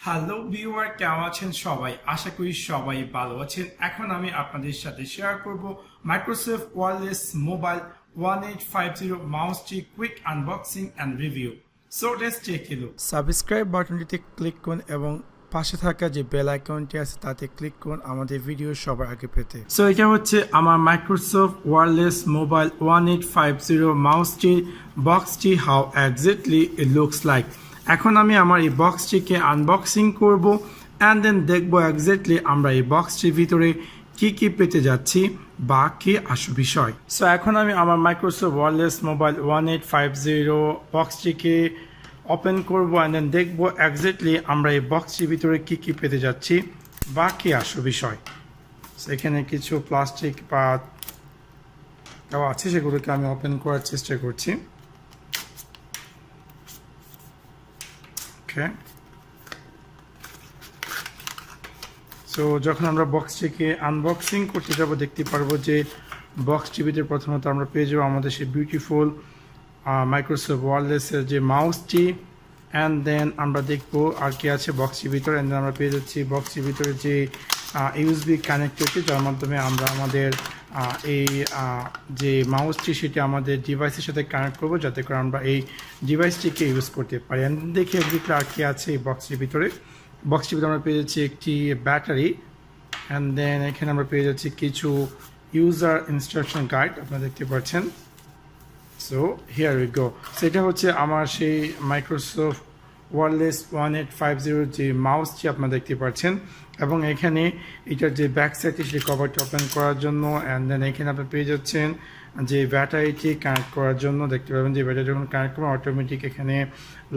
Hello viewer, কেমন আছেন সবাই? আশা করি সবাই ভালো আছেন। এখন আমি আপনাদের সাথে শেয়ার করব মাইক্রোসফট ওয়্যারলেস মোবাইল 1850 মাউসটি quick unboxing and review. So let's take a look. Subscribe বাটনটিতে ক্লিক করুন এবং পাশে থাকা যে বেল আইকনটি আছে তাতে ক্লিক করুন আমাদের ভিডিও সবার আগে পেতে। সো এটা হচ্ছে আমার মাইক্রোসফট ওয়্যারলেস মোবাইল 1850 মাউসটি বক্সটি how exactly it looks like. এখন আমি আমার এই বক্সটিকে আনবক্সিং করব অ্যান্ড দেন দেখবো এক্স্যাক্টলি আমরা এই বক্সটির ভিতরে কি কি পেতে যাচ্ছি বা কি আসল বিষয়। সো এখন আমি আমার মাইক্রোসফট ওয়্যারলেস মোবাইল 1850 বক্সটিকে ওপেন করব অ্যান্ড দেন দেখবো এক্স্যাক্টলি আমরা এই বক্সটির ভিতরে কি কি পেতে যাচ্ছি বা কি আসল বিষয়। সো এখানে কিছু প্লাস্টিক বা দেওয়া আছে, সেগুলোকে আমি ওপেন করার চেষ্টা করছি। সো যখন আমরা বক্সটিকে আনবক্সিং করতে যাব দেখতে পারবো যে বক্স টিভিতে প্রথমত আমরা পেয়ে যাবো আমাদের সেই বিউটিফুল মাইক্রোসফট ওয়্যারলেসের যে মাউসটি, অ্যান্ড দেন আমরা দেখবো আর কি আছে বক্সটির ভিতরে। অ্যান্ড দেন আমরা পেয়ে যাচ্ছি বক্সটির ভিতরে যে ইউএসবি কানেক্টরটি, যার মাধ্যমে আমরা আমাদের এই যে মাউসটি সেটি আমাদের ডিভাইসের সাথে কানেক্ট করবো, যাতে করে আমরা এই ডিভাইসটিকে ইউজ করতে পারি। অ্যান্ড দেখি একদিকে আর কি আছে এই বক্সটির ভিতরে। বক্সটির ভিতরে আমরা পেয়ে যাচ্ছি একটি ব্যাটারি, অ্যান্ড দেন এখানে আমরা পেয়ে যাচ্ছি কিছু ইউজার ইনস্ট্রাকশন গাইড, আপনারা দেখতে পাচ্ছেন। So here we go. সেটা হচ্ছে আমার সেই মাইক্রোসফট ওয়্যারলেস 1850 যে মাউসটি আপনারা দেখতে পাচ্ছেন, এবং এখানে এটার যে ব্যাক সাইডটি সেই কভারটি ওপেন করার জন্য, অ্যান্ড দেন এখানে আপনি পেয়ে যাচ্ছেন যে ব্যাটারিটি কানেক্ট করার জন্য। দেখতে পাবেন যে ব্যাটারি যখন কানেক্ট করবেন অটোমেটিক এখানে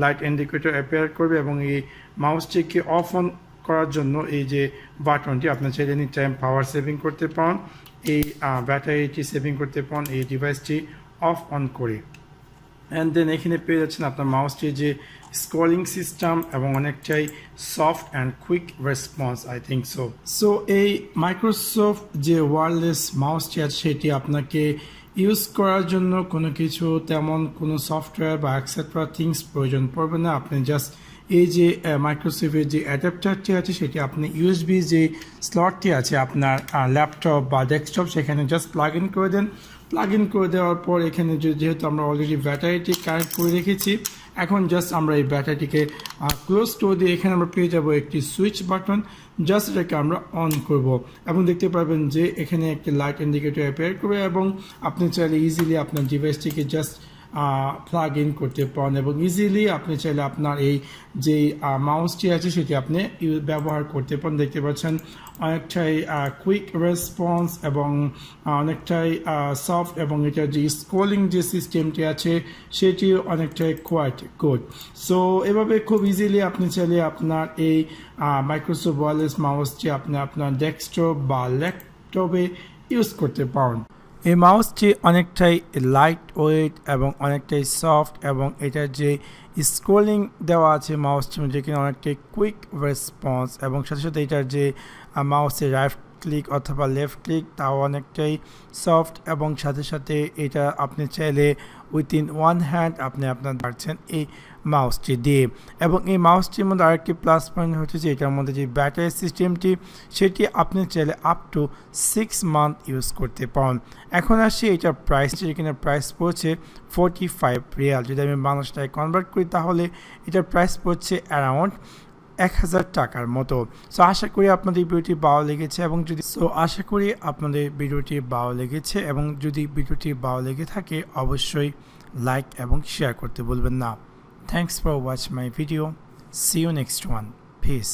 লাইট ইন্ডিকেটর অ্যাপিয়ার করবে, এবং এই মাউসটিকে অফ অন করার জন্য এই যে বাটনটি আপনি চাইলে এনি টাইম পাওয়ার সেভিং করতে পারেন, এই ব্যাটারিটি সেভিং করতে পারেন এই ডিভাইসটি অফ অন করে। অ্যান্ড দেন এখানে পেয়ে যাচ্ছেন আপনার মাউসটির যে স্ক্রলিং সিস্টেম এবং অনেকটাই soft and quick response, I think so. So এই মাইক্রোসফট যে ওয়্যারলেস মাউসটি আছে সেটি আপনাকে ইউজ করার জন্য কোনো কিছু তেমন কোনো সফটওয়্যার বা এক্সেট্রা থিংস প্রয়োজন পড়বে না। আপনি জাস্ট এই যে মাইক্রোসফটের যে অ্যাডাপ্টারটি আছে সেটি আপনি ইউএসবি যে স্লটটি আছে আপনার ল্যাপটপ বা ডেস্কটপ সেখানে জাস্ট প্লাগ ইন করে দেন। প্লাগ ইন করে দেওয়ার পর এখানে যেহেতু আমরা অলরেডি ব্যাটারিটি কানেক্ট করে রেখেছি, এখন জাস্ট আমরা এই ব্যাটারিটিকে ক্লোজ করে দিয়ে এখানে আমরা পেয়ে যাব একটি সুইচ বাটন। জাস্ট এটাকে আমরা অন করব এবং দেখতে পাবেন যে এখানে একটি লাইট ইন্ডিকেটর অ্যাপিয়ার করবে, এবং আপনি চাইলে ইজিলি আপনার ডিভাইসটিকে জাস্ট প্লাগ ইন করতে পারেন, এবং ইজিলি আপনি চাইলে আপনার এই যে মাউসটি আছে সেটি আপনি ব্যবহার করতে পারেন। দেখতে পাচ্ছেন অনেকটাই কুইক রেসপন্স এবং অনেকটাই সফট, এবং এটার যে স্ক্রলিং যে সিস্টেমটি আছে সেটি অনেকটাই কোয়াইট গুড। সো এভাবে খুব ইজিলি আপনি চাইলে আপনার এই মাইক্রোসফট ওয়্যারলেস মাউসটি আপনি আপনার ডেস্কটপ বা ল্যাপটপে ইউজ করতে পারেন। এই মাউসটি অনেকটাই লাইট ওয়েট এবং অনেকটাই সফট, এবং এটার যে স্ক্রলিং দেওয়া আছে মাউসটির মধ্যে কিনা অনেকটাই কুইক রেসপন্স, এবং সাথে সাথে এটার যে মাউসের রাইট ক্লিক অথবা লেফট ক্লিক তাও অনেকটাই সফট, এবং সাথে সাথে এটা আপনি চাইলে উইথিন ওয়ান হ্যান্ড আপনি আপনার পারছেন এই মাউসটি দিয়ে। এবং এই মাউসটির মধ্যে আরেকটি প্লাস পয়েন্ট হচ্ছে যে এটার মধ্যে যে ব্যাটারি সিস্টেমটি সেটি আপনি চাইলে আপ টু 6 মান্থ ইউজ করতে পারেন। এখন আসি এটার প্রাইস, যেখানে প্রাইস পড়ছে 45 রিয়াল। যদি আমি বাংলাদেশ টাকায় কনভার্ট করি তাহলে এটার প্রাইস পড়ছে অ্যারাউন্ড 1000 টাকার মতো। সো আশা করি আপনাদের ভিডিওটি ভালো লেগেছে, এবং যদি ভিডিওটি ভালো লেগে থাকে অবশ্যই লাইক এবং শেয়ার করতে ভুলবেন না। Thanks for watching my video. See you next one. Peace.